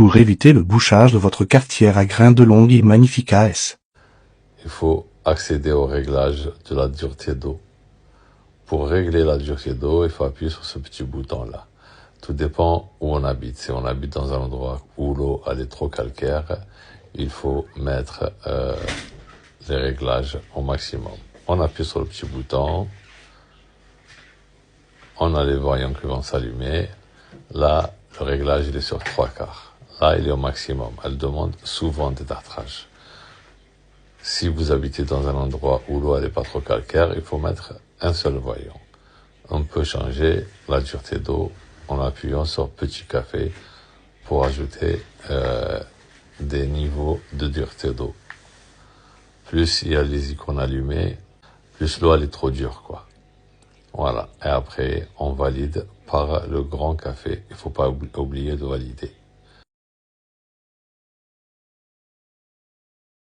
Pour éviter le bouchage de votre cafetière à grains de longue et magnificace, il faut accéder au réglage de la dureté d'eau. Pour régler la dureté d'eau, il faut appuyer sur ce petit bouton-là. Tout dépend où on habite. Si on habite dans un endroit où l'eau elle est trop calcaire, il faut mettre les réglages au maximum. On appuie sur le petit bouton, on a les voyants qui vont s'allumer. Là, le réglage il est sur 3/4. Là, il est au maximum. Elle demande souvent des tartrages. Si vous habitez dans un endroit où l'eau n'est pas trop calcaire, il faut mettre un seul voyant. On peut changer la dureté d'eau en appuyant sur petit café pour ajouter des niveaux de dureté d'eau. Plus il y a les icônes allumées, plus l'eau elle est trop dure, quoi. Voilà. Et après, on valide par le grand café. Il ne faut pas oublier de valider.